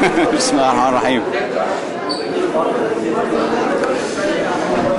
Bismillahirrahmanirrahim.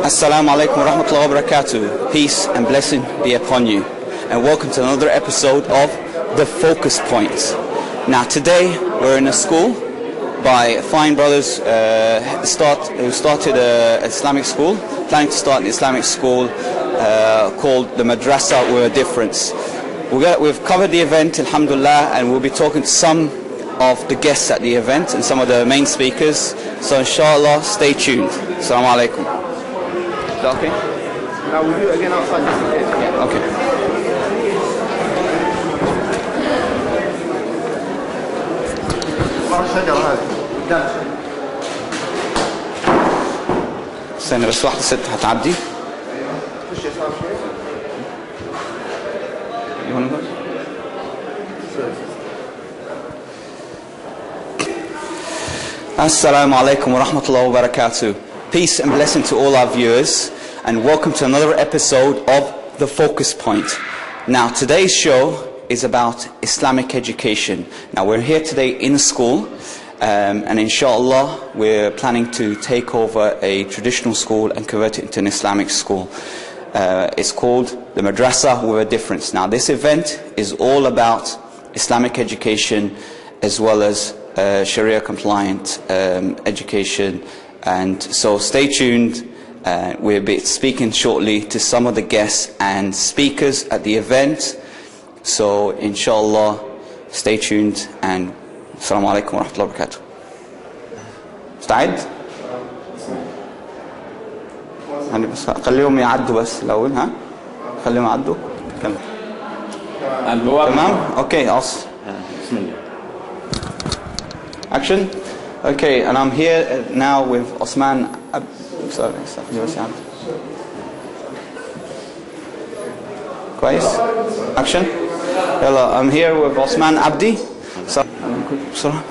Assalamu alaikum wa rahmatullahi wa barakatuh. Peace and blessing be upon you. And welcome to another episode of The Focus Point. Now today we're in a school by fine brothers who started an Islamic school, planning to start an Islamic school called the Madrasa with a difference. We've covered the event, alhamdulillah, and we'll be talking to some of the guests at the event and some of the main speakers. So inshallah, stay tuned. Assalamu alaikum. Is that okay? Now we'll do it again outside just in case. Yeah. Okay. استنى بس واحدة ست هتعدي. Assalamu alaikum wa rahmatullahi wa barakatuh. Peace and blessing to all our viewers, and welcome to another episode of The Focus Point. Now today's show is about Islamic education. Now we're here today in a school, and inshallah we're planning to take over a traditional school and convert it into an Islamic school. It's called the Madrasa with a difference. Now this event is all about Islamic education as well as Sharia compliant education, and so stay tuned. We'll be speaking shortly to some of the guests and speakers at the event, so inshallah stay tuned, and assalamu alaikum wa rahmatullahi wa barakatuh. مستعد؟ خليهم يعدوا بس الأول. ها؟ خليهم يعدوا. كمل. تمام؟ Okay, بسم الله. Action. Okay, and I'm here now with Osman. Sorry, كويس. Action. Hello, I'm here with Osman Abdi. بسرعة.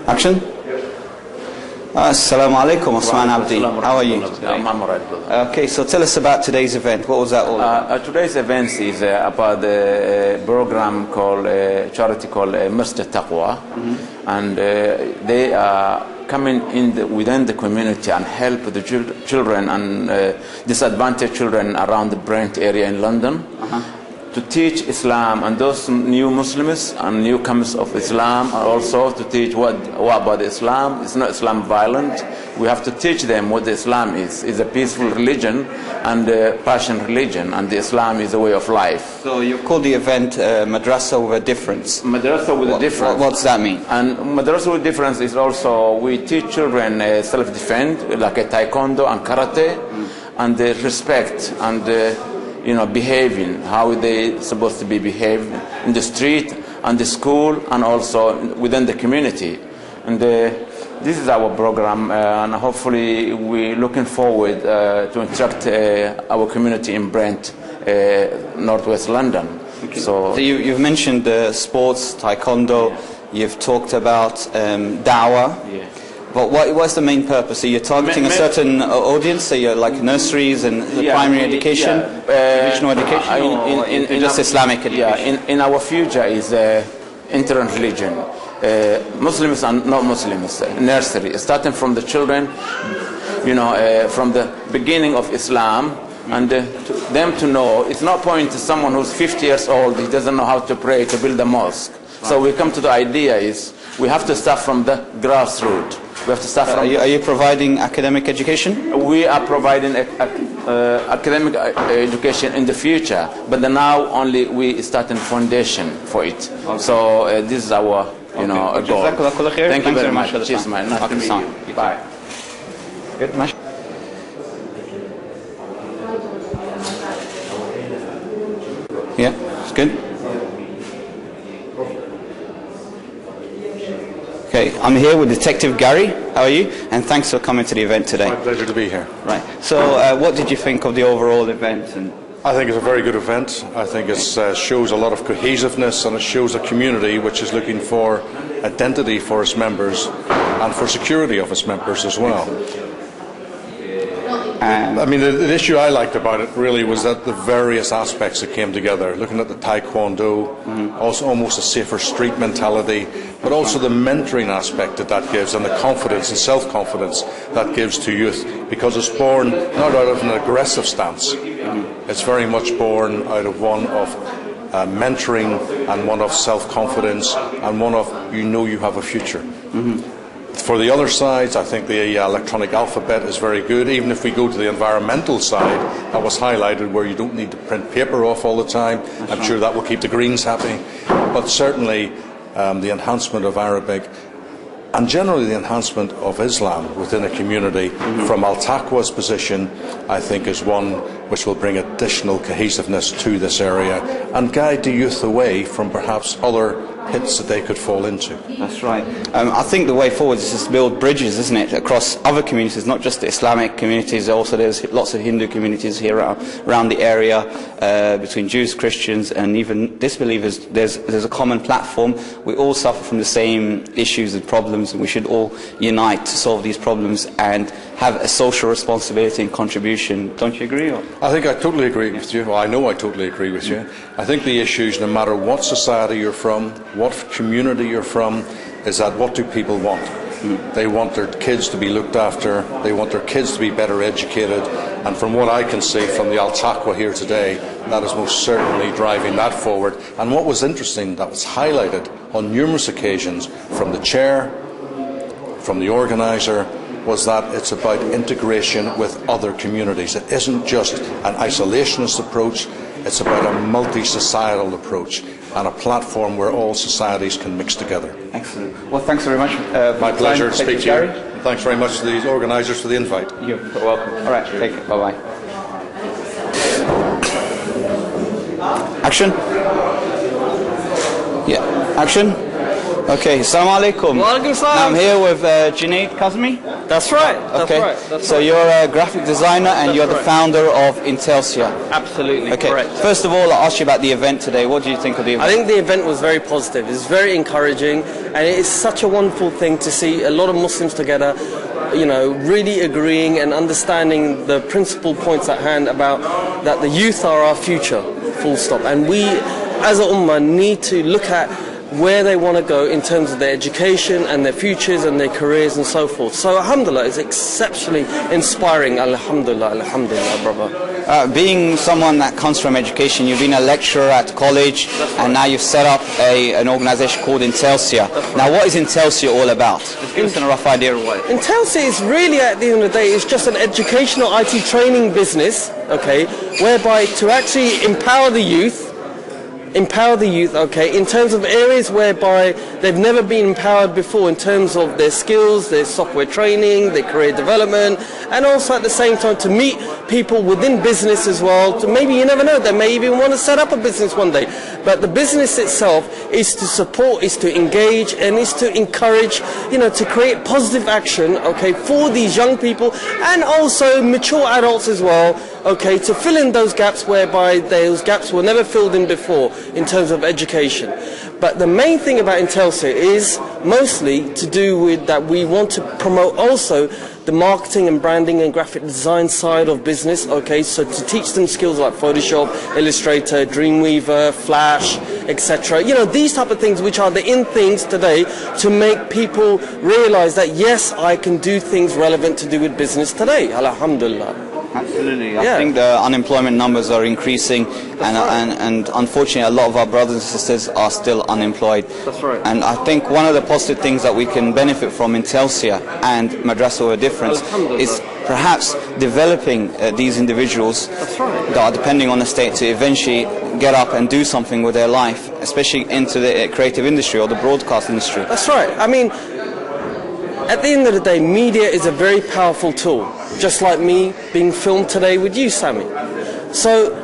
Action. Assalamu alaikum, Osman Abdi. How are you? I'm alright, brother. Okay, so tell us about today's event. What was that all about? Today's event is about the program called, charity called Majid Al Taqwa, and they are coming in within the community and help the children and disadvantaged children around the Brent area in London. To teach Islam and those new Muslims and newcomers of Islam, and also to teach what about Islam. It's not Islam violent. We have to teach them what Islam is. It's a peaceful religion and a passion religion, and the Islam is a way of life. So you call the event Madrasa with a difference. Madrasa with a difference. What does that mean? And Madrasa with difference is also we teach children self-defense, like a taekwondo and karate, and respect and behaving, how they supposed to be behaved in the street and the school and also within the community. And this is our program, and hopefully we're looking forward to interact our community in Brent, northwest London. Okay. So you've mentioned sports, taekwondo, you've talked about dawah. Yeah. But what's the main purpose? So you're targeting a certain audience, so you're like nurseries and primary education, traditional education, or just Islamic education? Yeah, in our future is inter-religion. Muslims and non-Muslims, nursery, starting from the children, from the beginning of Islam, and them to know, it's not point to someone who's 50 years old, he doesn't know how to pray, to build a mosque. So we come to the idea is, we have to start from the grassroots. We have to start from. Are you providing academic education? We are providing academic education in the future, but now only we starting foundation for it. Okay. So this is our, goal. Thank you very much. Cheers, man. Nice to meet you. Bye. Good. Yeah, it's good. Okay, I'm here with Detective Gary. How are you? And thanks for coming to the event today. My pleasure to be here. Right. So, what did you think of the overall event? I think it's a very good event. I think it shows a lot of cohesiveness, and it shows a community which is looking for identity for its members and for security of its members as well. And I mean, the issue I liked about it really was that the various aspects that came together, looking at the taekwondo, also almost a safer street mentality, but also the mentoring aspect that gives, and the confidence and self-confidence that gives to youth, because it's born not out of an aggressive stance, it's very much born out of one of mentoring and one of self-confidence and one of you have a future. For the other sides, I think the electronic alphabet is very good. Even if we go to the environmental side, that was highlighted, where you don't need to print paper off all the time. I'm sure that will keep the Greens happy. But certainly the enhancement of Arabic and generally the enhancement of Islam within a community from Al Taqwa's position, I think, is one which will bring additional cohesiveness to this area and guide the youth away from perhaps other pits that they could fall into. That's right. I think the way forward is to build bridges, isn't it, across other communities, not just the Islamic communities. Also, there's lots of Hindu communities here around the area, between Jews, Christians, and even disbelievers. There's a common platform. We all suffer from the same issues and problems, and we should all unite to solve these problems and have a social responsibility and contribution. Don't you agree? Or? I think I totally agree with you. Well, I know I totally agree with you. I think the issues, no matter what society you're from, what community you're from, is that what do people want? They want their kids to be looked after, they want their kids to be better educated, and from what I can see from the Al Taqwa here today, that is most certainly driving that forward. And what was interesting, that was highlighted on numerous occasions from the chair, from the organiser, was that it's about integration with other communities. It isn't just an isolationist approach, it's about a multi-societal approach and a platform where all societies can mix together. Excellent. Well, thanks very much. My pleasure to speak to you. Thanks very much to the organisers for the invite. You're welcome. All right, take it. Bye-bye. Action? Yeah, action? Okay, Assalamu alaikum. Wa alaikum salam. Now I'm here with Junaid Kazmi. That's right. Okay. That's right. So you're a graphic designer and you're the founder of Intelsia. Absolutely Okay. correct. First of all, I'll ask you about the event today. What do you think of the event? I think the event was very positive. It's very encouraging, and it is such a wonderful thing to see a lot of Muslims together, really agreeing and understanding the principal points at hand about that the youth are our future, full stop. And we, as a ummah, need to look at where they want to go in terms of their education and their futures and their careers and so forth. So alhamdulillah, it's exceptionally inspiring. Alhamdulillah, alhamdulillah, brother. Being someone that comes from education, you've been a lecturer at college, and now you've set up an organisation called Intelsia. Now, what is Intelsia all about? Just give us a rough idea of what it is. Intelsia is really, at the end of the day, it's just an educational IT training business, okay, whereby to actually empower the youth, okay, in terms of areas whereby they've never been empowered before, in terms of their skills, their software training, their career development, and also at the same time to meet people within business as well. To maybe, you never know, they may even want to set up a business one day. But the business itself is to support, is to engage, and is to encourage, to create positive action, okay, for these young people and also mature adults as well, okay, to fill in those gaps whereby those gaps were never filled in before in terms of education. But the main thing about Intelsia is mostly to do with that we want to promote also the marketing and branding and graphic design side of business, okay, so to teach them skills like Photoshop, Illustrator, Dreamweaver, Flash, etc. These type of things which are the in things today to make people realize that yes, I can do things relevant to do with business today. Alhamdulillah. Absolutely. I think the unemployment numbers are increasing, and unfortunately a lot of our brothers and sisters are still unemployed. That's right. And I think one of the positive things that we can benefit from Intelsia and Madrasa with a Difference is perhaps developing these individuals that are depending on the state to eventually get up and do something with their life, especially into the creative industry or the broadcast industry. That's right. I mean, at the end of the day, media is a very powerful tool, just like me being filmed today with you, Sammy. So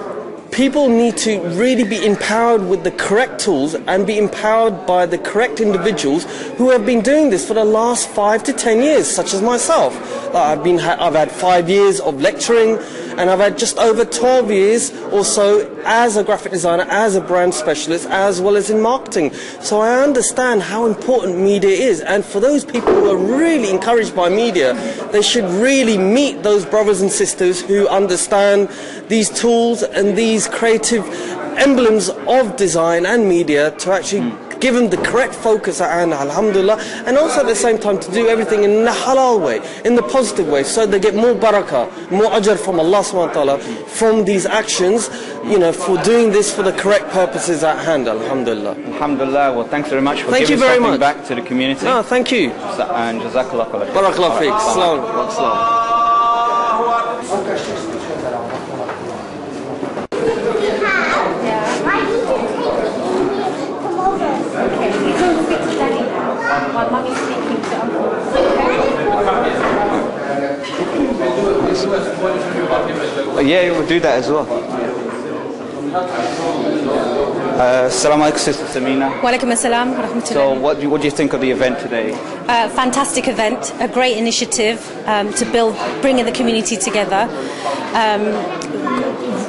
people need to really be empowered with the correct tools and be empowered by the correct individuals who have been doing this for the last 5 to 10 years, such as myself. I've had 5 years of lecturing, and I've had just over 12 years or so as a graphic designer, as a brand specialist, as well as in marketing. So I understand how important media is, and for those people who are really encouraged by media, they should really meet those brothers and sisters who understand these tools and these creative emblems of design and media to actually give them the correct focus at hand, alhamdulillah, and also at the same time to do everything in the halal way, in the positive way, so they get more barakah, more ajr from Allah subhanahu wa ta'ala from these actions, you know, for doing this for the correct purposes at hand, alhamdulillah. Alhamdulillah. Well, thanks very much for Thank giving you very something much. back to the community. No, thank you. And Jazakallah khair. Barakallah feek. Salam. Salam. While Mummy's speaking to Uncle. Yeah, we'll do that as well. Assalamu alaikum, Sister Samina. Walaikum assalam wa rahmatullah. So what do you think of the event today? Fantastic event, a great initiative to bringing the community together.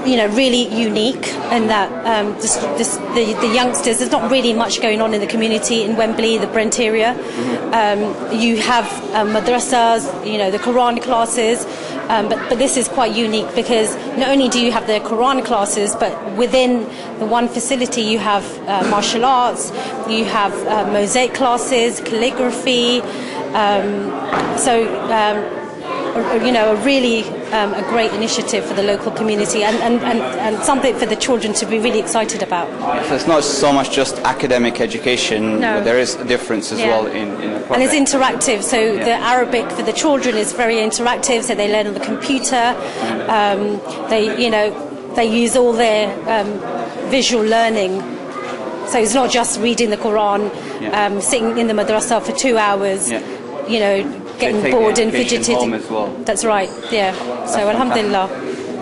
You know, really unique in that the youngsters, there's not really much going on in the community in Wembley, the Brent area. You have madrasas, you know, the Quran classes, but this is quite unique because not only do you have the Quran classes, but within the one facility you have martial arts, you have mosaic classes, calligraphy, you know, a great initiative for the local community and something for the children to be really excited about. So it's not so much just academic education, No. but there is a difference as well in the project. And it's interactive, so the Arabic for the children is very interactive, so they learn on the computer, they use all their visual learning. So it's not just reading the Quran, sitting in the madrasa for 2 hours, you know, getting bored and fidgeted. Home as well. That's right, yeah. So alhamdulillah.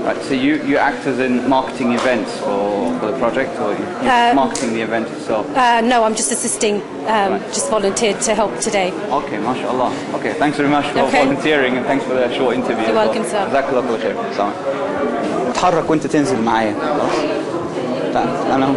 Right, so you act as in marketing events for the project, or you're marketing the event itself? No, I'm just assisting, just volunteered to help today. Okay, mashallah. Okay, thanks very much for volunteering, and thanks for the short interview. You're welcome, sir. جزاك الله كل خير. تحرك وانت تنزل معايا. خلاص. تعال انا